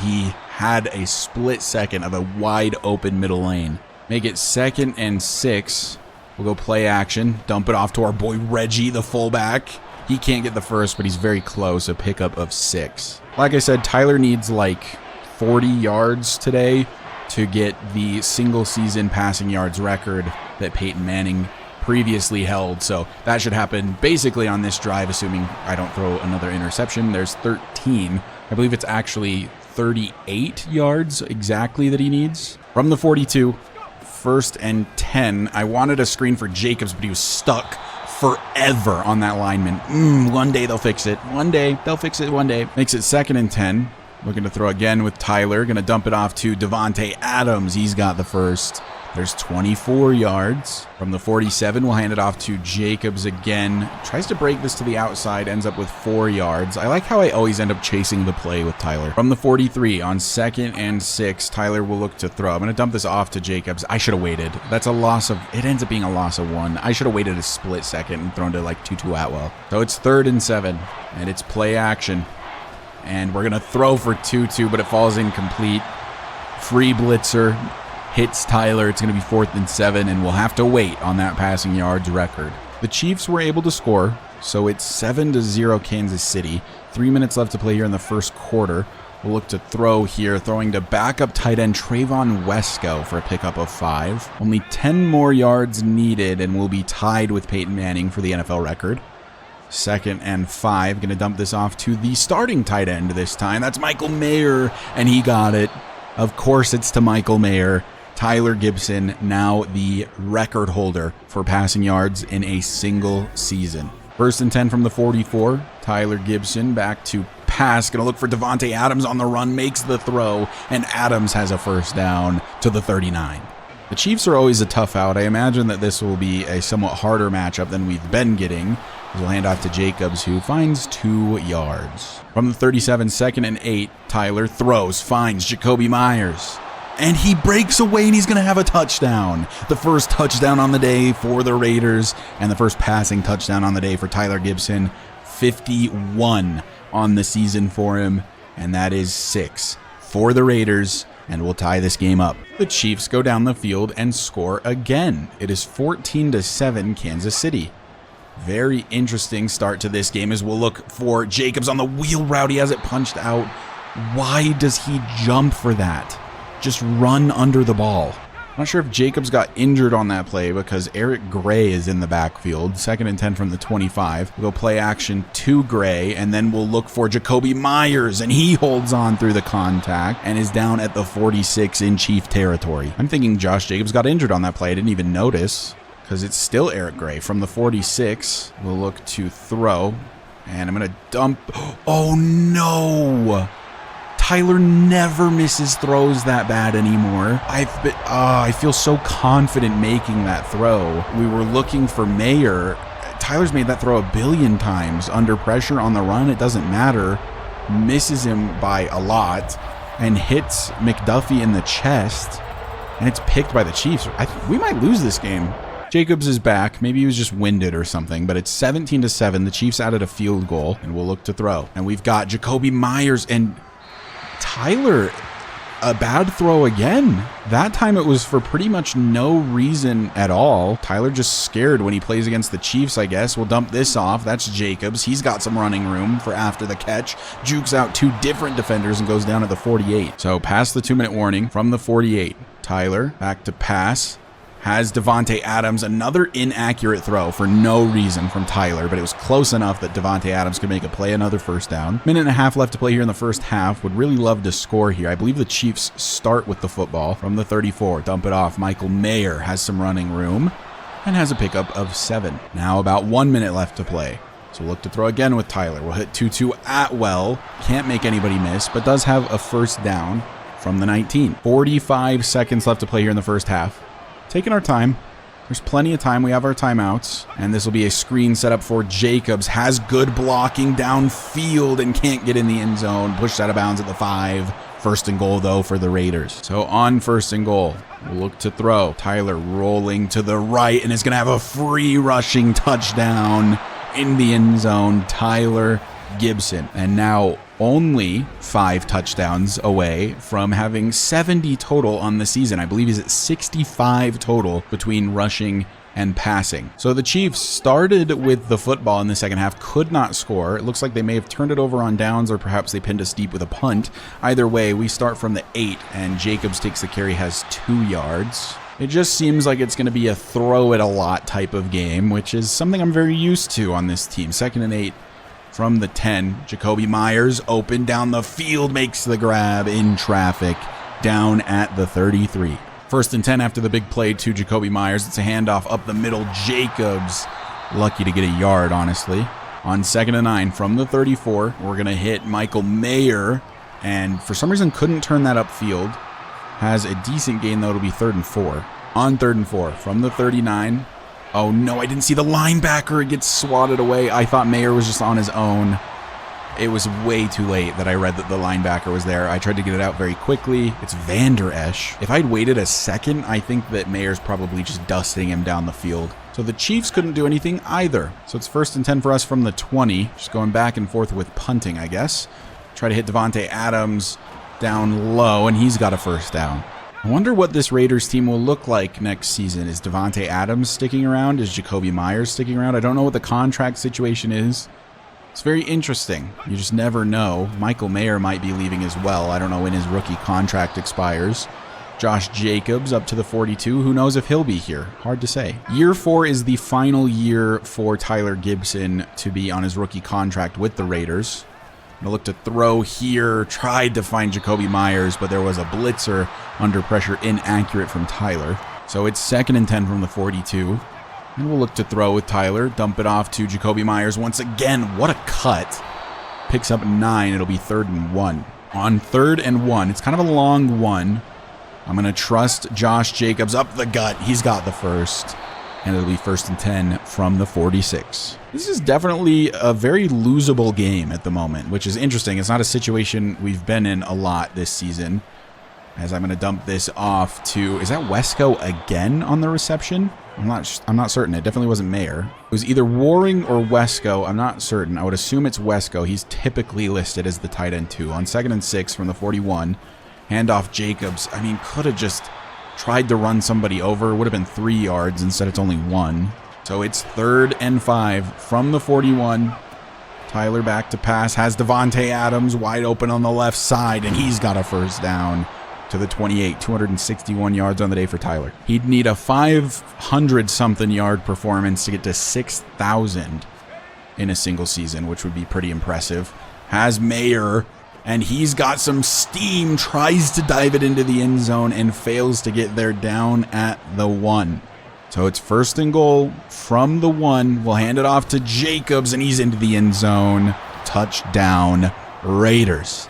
he had a split second of a wide open middle lane. Make it 2nd and 6. We'll go play action, dump it off to our boy Reggie, the fullback. He can't get the first, but he's very close, a pickup of 6. Like I said, Tyler needs like 40 yards today to get the single season passing yards record that Peyton Manning previously held. So that should happen basically on this drive, assuming I don't throw another interception. There's 13. I believe it's actually 38 yards exactly that he needs. From the 42, 1st and 10. I wanted a screen for Jacobs, but he was stuck forever on that lineman. One day they'll fix it. One day they'll fix it. One day. Makes it 2nd and 10. Looking to throw again with Tyler. Going to dump it off to Devontae Adams. He's got the first. There's 24 yards. From the 47, we'll hand it off to Jacobs again. Tries to break this to the outside, ends up with 4 yards. I like how I always end up chasing the play with Tyler. From the 43, on 2nd and 6, Tyler will look to throw. I'm going to dump this off to Jacobs. I should have waited. That's a loss of, it ends up being a loss of 1. I should have waited a split second and thrown to like Tutu Atwell. So it's 3rd and 7, and it's play action. And we're going to throw for Tutu, but it falls incomplete. Free blitzer. Hits Tyler. It's going to be 4th and 7, and we'll have to wait on that passing yards record. The Chiefs were able to score, so it's 7-0 Kansas City. 3 minutes left to play here in the first quarter. We'll look to throw here, throwing to backup tight end Trayvon Wesco for a pickup of 5. Only 10 more yards needed, and we'll be tied with Peyton Manning for the NFL record. 2nd and 5. Going to dump this off to the starting tight end this time. That's Michael Mayer, and he got it. Of course it's to Michael Mayer. Tyler Gibson, now the record holder for passing yards in a single season. 1st and 10 from the 44. Tyler Gibson back to pass. Going to look for Davante Adams on the run. Makes the throw, and Adams has a first down to the 39. The Chiefs are always a tough out. I imagine that this will be a somewhat harder matchup than we've been getting. We'll hand off to Jacobs, who finds 2 yards. From the 37, 2nd and 8, Tyler throws, finds Jacoby Myers. And he breaks away, and he's going to have a touchdown. The first touchdown on the day for the Raiders, and the first passing touchdown on the day for Tyler Gibson. 51 on the season for him, and that is 6 for the Raiders, and we'll tie this game up. The Chiefs go down the field and score again. It is 14-7 Kansas City. Very interesting start to this game as we'll look for Jacobs on the wheel route. He has it punched out. Why does he jump for that? Just run under the ball. I'm not sure if Jacobs got injured on that play because Eric Gray is in the backfield. 2nd and 10 from the 25. We'll go play action to Gray, and then we'll look for Jacoby Myers, and he holds on through the contact and is down at the 46 in Chief territory. I'm thinking Josh Jacobs got injured on that play. I didn't even notice because it's still Eric Gray. From the 46, we'll look to throw, and I'm going to dump. Oh, no. Tyler never misses throws that bad anymore. I feel so confident making that throw. We were looking for Mayer. Tyler's made that throw a billion times under pressure on the run. It doesn't matter. Misses him by a lot and hits McDuffie in the chest, and it's picked by the Chiefs. We might lose this game. Jacobs is back. Maybe he was just winded or something, but it's 17-7. The Chiefs added a field goal, and we'll look to throw. And we've got Jacoby Myers and Tyler, a bad throw again. That time it was for pretty much no reason at all. Tyler just scared when he plays against the Chiefs, I guess. We'll dump this off. That's Jacobs. He's got some running room for after the catch. Jukes out 2 different defenders and goes down at the 48. So past the 2-minute warning from the 48. Tyler back to pass. Has Davante Adams, another inaccurate throw for no reason from Tyler, but it was close enough that Davante Adams could make a play, another first down. Minute and a half left to play here in the first half. Would really love to score here. I believe the Chiefs start with the football from the 34. Dump it off. Michael Mayer has some running room and has a pickup of 7. Now about 1 minute left to play. So we'll look to throw again with Tyler. We'll hit 2-2 Atwell. Can't make anybody miss, but does have a first down from the 19. 45 seconds left to play here in the first half. Taking our time. There's plenty of time. We have our timeouts. And this will be a screen set up for Jacobs. Has good blocking downfield and can't get in the end zone. Pushed out of bounds at the 5. 1st and goal, though, for the Raiders. So on 1st and goal, we'll look to throw. Tyler rolling to the right and is going to have a free rushing touchdown in the end zone. Tyler Gibson. And now only 5 touchdowns away from having 70 total on the season. I believe he's at 65 total between rushing and passing. So the Chiefs started with the football in the second half, could not score. It looks like they may have turned it over on downs, or perhaps they pinned us deep with a punt. Either way, we start from the 8, and Jacobs takes the carry, has 2 yards. It just seems like it's going to be a throw it a lot type of game, which is something I'm very used to on this team. 2nd and 8. From the 10, Jacoby Myers open down the field, makes the grab in traffic down at the 33. 1st and 10 after the big play to Jacoby Myers. It's a handoff up the middle. Jacobs lucky to get a yard, honestly. On 2nd and 9 from the 34, we're going to hit Michael Mayer, and for some reason couldn't turn that upfield. Has a decent gain, though. It'll be 3rd and 4. On 3rd and 4 from the 39. Oh no, I didn't see the linebacker. It gets swatted away. I thought Mayer was just on his own. It was way too late that I read that the linebacker was there. I tried to get it out very quickly. It's Vander Esch. If I'd waited a second, I think that Mayer's probably just dusting him down the field. So the Chiefs couldn't do anything either. So it's 1st and 10 for us from the 20. Just going back and forth with punting, I guess. Try to hit Davante Adams down low, and he's got a first down. I wonder what this Raiders team will look like next season. Is Davante Adams sticking around? Is Jacoby Myers sticking around? I don't know what the contract situation is. It's very interesting. You just never know. Michael Mayer might be leaving as well. I don't know when his rookie contract expires. Josh Jacobs up to the 42. Who knows if he'll be here? Hard to say. Year 4 is the final year for Tyler Gibson to be on his rookie contract with the Raiders. Gonna look to throw here. Tried to find Jacoby Myers, but there was a blitzer under pressure, inaccurate from Tyler. So it's 2nd and 10 from the 42. And we'll look to throw with Tyler. Dump it off to Jacoby Myers once again. What a cut. Picks up 9. It'll be 3rd and 1. On 3rd and 1, it's kind of a long one. I'm going to trust Josh Jacobs up the gut. He's got the first. And it'll be 1st and 10 from the 46. This is definitely a very losable game at the moment, which is interesting. It's not a situation we've been in a lot this season. As I'm going to dump this off to, is that Wesco again on the reception? I'm not certain. It definitely wasn't Mayer. It was either Waring or Wesco. I'm not certain. I would assume it's Wesco. He's typically listed as the tight end 2. On 2nd and 6 from the 41. Handoff Jacobs. I mean, could have just tried to run somebody over. Would have been 3 yards. Instead, it's only 1. So it's 3rd and 5 from the 41. Tyler back to pass. Has Davante Adams wide open on the left side, and he's got a first down to the 28. 261 yards on the day for Tyler. He'd need a 500-something yard performance to get to 6,000 in a single season, which would be pretty impressive. Has Mayer, and he's got some steam. Tries to dive it into the end zone and fails to get there down at the 1. So it's 1st and goal from the 1. We'll hand it off to Jacobs, and he's into the end zone. Touchdown, Raiders.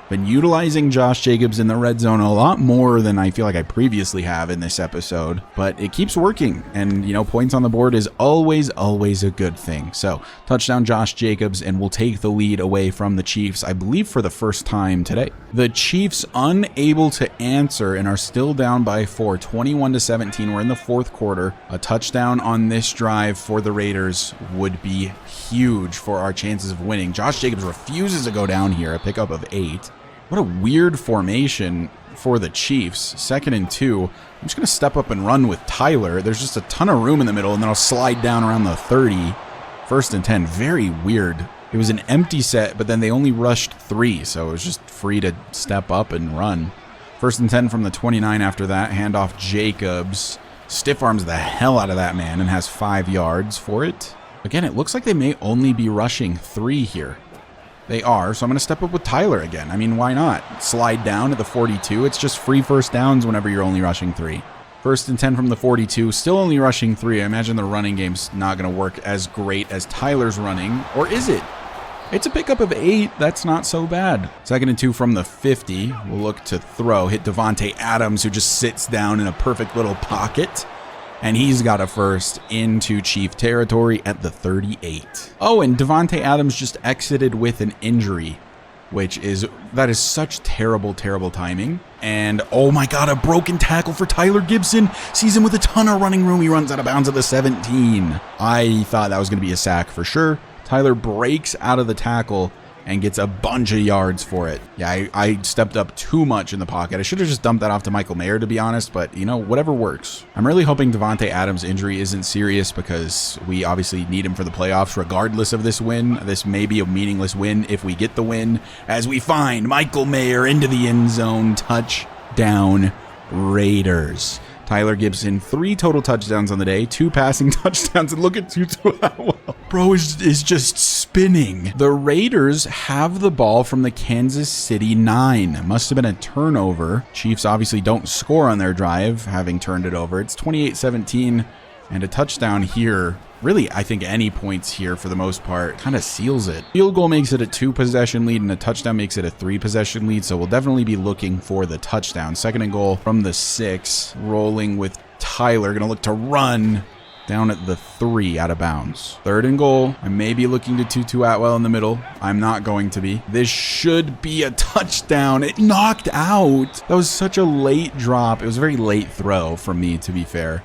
Been utilizing Josh Jacobs in the red zone a lot more than I feel like I previously have in this episode, but it keeps working, and you know, points on the board is always a good thing. So touchdown Josh Jacobs, and we'll take the lead away from the Chiefs, I believe for the first time today. The Chiefs unable to answer and are still down by 4, 21-17. We're in the 4th quarter. A touchdown on this drive for the Raiders would be huge for our chances of winning. Josh Jacobs refuses to go down here, a pickup of 8. What a weird formation for the Chiefs. 2nd and 2. I'm just going to step up and run with Tyler. There's just a ton of room in the middle, and then I'll slide down around the 30. 1st and 10. Very weird. It was an empty set, but then they only rushed 3, so it was just free to step up and run. 1st and 10 from the 29 after that. Handoff Jacobs. Stiff arms the hell out of that man and has 5 yards for it. Again, it looks like they may only be rushing 3 here. They are, so I'm going to step up with Tyler again. I mean, why not? Slide down to the 42. It's just free first downs whenever you're only rushing 3. 1st and 10 from the 42. Still only rushing 3. I imagine the running game's not going to work as great as Tyler's running. Or is it? It's a pickup of 8. That's not so bad. 2nd and 2 from the 50. We'll look to throw. Hit Davante Adams, who just sits down in a perfect little pocket. And he's got a first into Chief territory at the 38. Oh, and Davante Adams just exited with an injury, that is such terrible timing. And oh my God, a broken tackle for Tyler Gibson. Sees him with a ton of running room. He runs out of bounds at the 17. I thought that was going to be a sack for sure. Tyler breaks out of the tackle and gets a bunch of yards for it. Yeah, I stepped up too much in the pocket. I should have just dumped that off to Michael Mayer, to be honest, but you know, whatever works. I'm really hoping Davante Adams' injury isn't serious, because we obviously need him for the playoffs regardless of this win. This may be a meaningless win if we get the win, as we find Michael Mayer into the end zone. Touchdown, Raiders. Tyler Gibson, 3 total touchdowns on the day, 2 passing touchdowns, and look at Tutu Atwell. Bro is just spinning. The Raiders have the ball from the Kansas City 9. Must have been a turnover. Chiefs obviously don't score on their drive, having turned it over. It's 28-17, and a touchdown here. Really, I think any points here for the most part kind of seals it. Field goal makes it a 2-possession lead, and a touchdown makes it a 3-possession lead, so we'll definitely be looking for the touchdown. 2nd and goal from the 6, rolling with Tyler. Gonna look to run down at the 3 out of bounds. 3rd and goal. I may be looking to Tutu Atwell in the middle. I'm not going to be. This should be a touchdown. It knocked out. That was such a late drop. It was a very late throw from me, to be fair.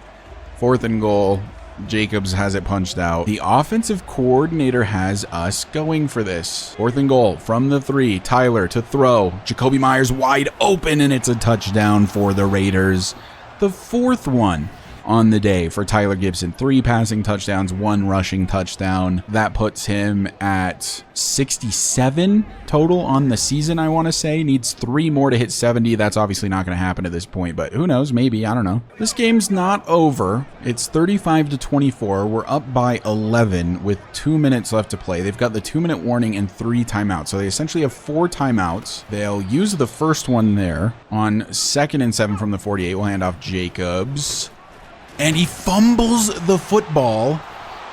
4th and goal. Jacobs has it punched out. The offensive coordinator has us going for this. 4th and goal from the 3. Tyler to throw. Jacoby Myers wide open, and it's a touchdown for the Raiders. The 4th one. on the day for Tyler Gibson. 3 passing touchdowns, 1 rushing touchdown. That puts him at 67 total on the season, I want to say. Needs 3 more to hit 70. That's obviously not going to happen at this point, but who knows? Maybe. I don't know. This game's not over. It's 35-24. We're up by 11 with 2 minutes left to play. They've got the 2-minute warning and 3 timeouts. So they essentially have 4 timeouts. They'll use the first one there on 2nd and 7 from the 48. We'll hand off Jacobs. And he fumbles the football.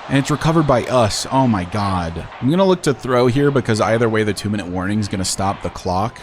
And it's recovered by us. Oh my God. I'm going to look to throw here because either way the 2-minute warning is going to stop the clock.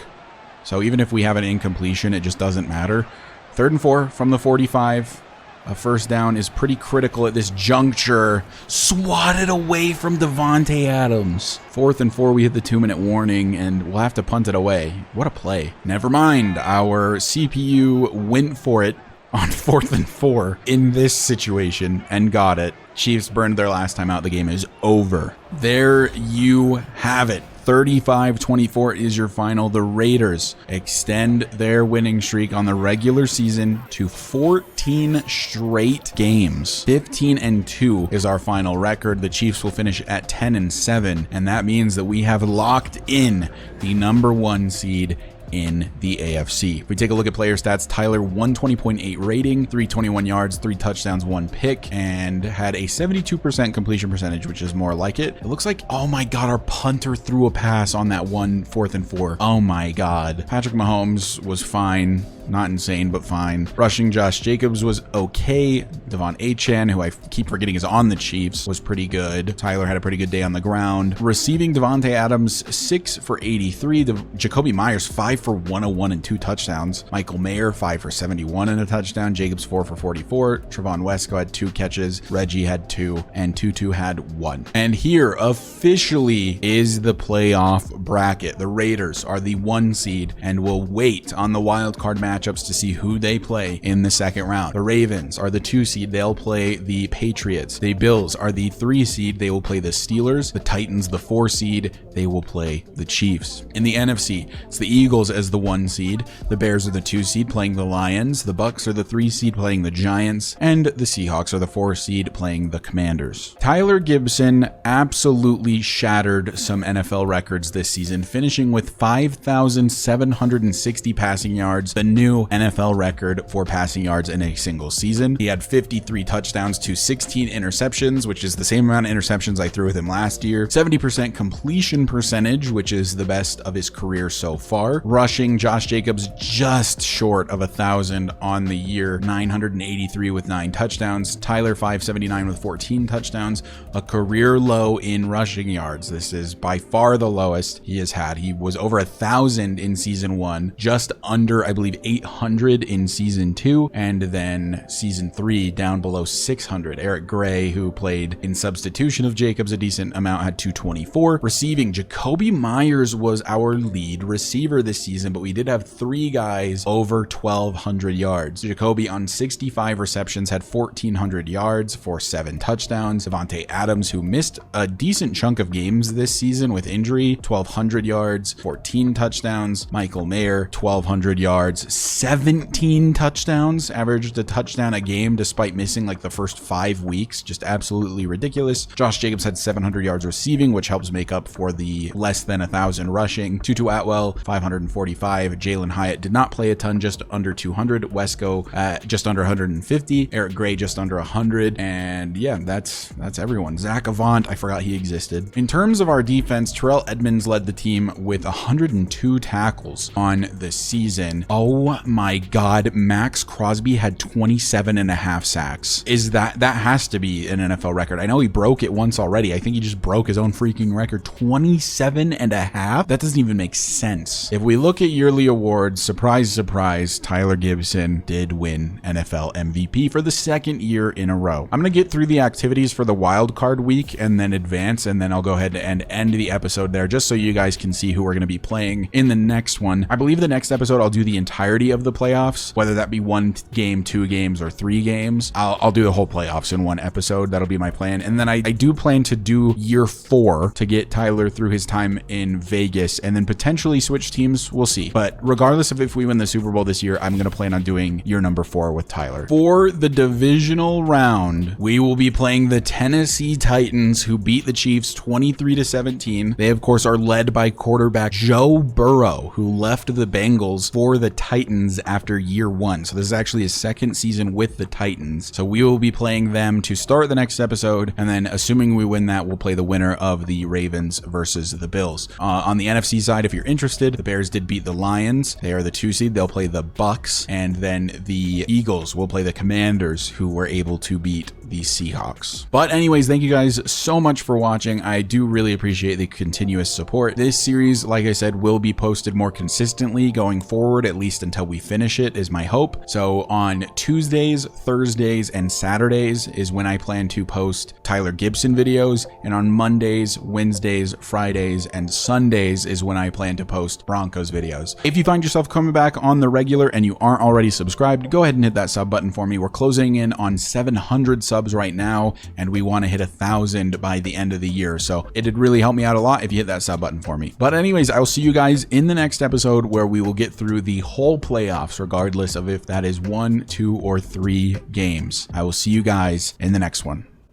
So even if we have an incompletion, it just doesn't matter. 3rd and 4 from the 45. A first down is pretty critical at this juncture. Swatted away from Davante Adams. 4th and 4, we hit the 2-minute warning, and we'll have to punt it away. What a play. Never mind. Our CPU went for it on 4th and 4 in this situation and got it. Chiefs burned their last time out. The game is over. There you have it. 35-24 is your final. The Raiders extend their winning streak on the regular season to 14 straight games. 15-2 is our final record. The Chiefs will finish at 10-7, and that means that we have locked in the #1 seed in the AFC. If we take a look at player stats, Tyler 120.8 rating, 321 yards, 3 touchdowns, 1 pick, and had a 72% completion percentage, which is more like it. It looks like, oh my God, our punter threw a pass on that 4th and 4. Oh my God. Patrick Mahomes was fine. Not insane, but fine. Rushing Josh Jacobs was okay. Devon Achane, who I keep forgetting is on the Chiefs, was pretty good. Tyler had a pretty good day on the ground. Receiving Davante Adams, 6 for 83. Jacoby Myers, 5 for 101 and 2 touchdowns. Michael Mayer, 5 for 71 and a touchdown. Jacobs, 4 for 44. Trevon Wesco had 2 catches. Reggie had 2, and Tutu had 1. And here officially is the playoff bracket. The Raiders are the 1 seed and will wait on the wild card matchups to see who they play in the 2nd round. The Ravens are the 2 seed. They'll play the Patriots. The Bills are the 3 seed. They will play the Steelers. The Titans, the 4 seed. They will play the Chiefs. In the NFC, it's the Eagles as the 1 seed. The Bears are the 2 seed playing the Lions. The Bucks are the 3 seed playing the Giants. And the Seahawks are the 4 seed playing the Commanders. Tyler Gibson absolutely shattered some NFL records this season, finishing with 5,760 passing yards, the new NFL record for passing yards in a single season. He had 53 touchdowns to 16 interceptions, which is the same amount of interceptions I threw with him last year. 70% completion percentage, which is the best of his career so far. Rushing Josh Jacobs just short of 1,000 on the year, 983 with 9 touchdowns. Tyler 579 with 14 touchdowns, a career low in rushing yards. This is by far the lowest he has had. He was over 1,000 in season 1, just under, I believe, 800 in season 2, and then season 3 down below 600. Eric Gray, who played in substitution of Jacobs a decent amount, had 224. Receiving, Jacoby Myers was our lead receiver this season, but we did have 3 guys over 1,200 yards. Jacoby on 65 receptions had 1,400 yards for 7 touchdowns. Davante Adams, who missed a decent chunk of games this season with injury, 1,200 yards, 14 touchdowns. Michael Mayer, 1,200 yards, 17 touchdowns, averaged a touchdown a game despite missing like the first 5 weeks. Just absolutely ridiculous. Josh Jacobs had 700 yards receiving, which helps make up for the less than 1,000 rushing. Tutu Atwell, 545. Jalen Hyatt did not play a ton, just under 200. Wesco just under 150. Eric Gray just under 100. And yeah, that's everyone. Zach Avant, I forgot he existed. In terms of our defense, Terrell Edmonds led the team with 102 tackles on the season. Oh my God, Max Crosby had 27.5 sacks. That has to be an NFL record. I know he broke it once already. I think he just broke his own freaking record. 27.5? That doesn't even make sense. If we look at yearly awards, surprise, surprise, Tyler Gibson did win NFL MVP for the 2nd year in a row. I'm going to get through the activities for the wild card week and then advance, and then I'll go ahead and end the episode there just so you guys can see who we're going to be playing in the next one. I believe the next episode I'll do the entirety entirety of the playoffs, whether that be 1 game, 2 games, or 3 games. I'll do the whole playoffs in one episode. That'll be my plan. And then I do plan to do year 4 to get Tyler through his time in Vegas, and then potentially switch teams. We'll see. But regardless of if we win the Super Bowl this year, I'm going to plan on doing year number 4 with Tyler. For the divisional round, we will be playing the Tennessee Titans, who beat the Chiefs 23-17. They, of course, are led by quarterback Joe Burrow, who left the Bengals for the Titans after year 1. So this is actually his second season with the Titans. So we will be playing them to start the next episode, and then assuming we win that, we'll play the winner of the Ravens versus the Bills. On the NFC side, if you're interested, the Bears did beat the Lions. They are the 2 seed. They'll play the Bucks, and then the Eagles will play the Commanders, who were able to beat the Seahawks. But anyways, thank you guys so much for watching. I do really appreciate the continuous support. This series, like I said, will be posted more consistently going forward, at least until we finish it, is my hope. So on Tuesdays, Thursdays, and Saturdays is when I plan to post Tyler Gibson videos, and on Mondays, Wednesdays, Fridays, and Sundays is when I plan to post Broncos videos. If you find yourself coming back on the regular and you aren't already subscribed, go ahead and hit that sub button for me. We're closing in on 700 subs right now, and we want to hit 1,000 by the end of the year. So it'd really help me out a lot if you hit that sub button for me. But anyways, I'll see you guys in the next episode, where we will get through the whole playoffs, regardless of if that is 1, 2, or 3 games. I will see you guys in the next one.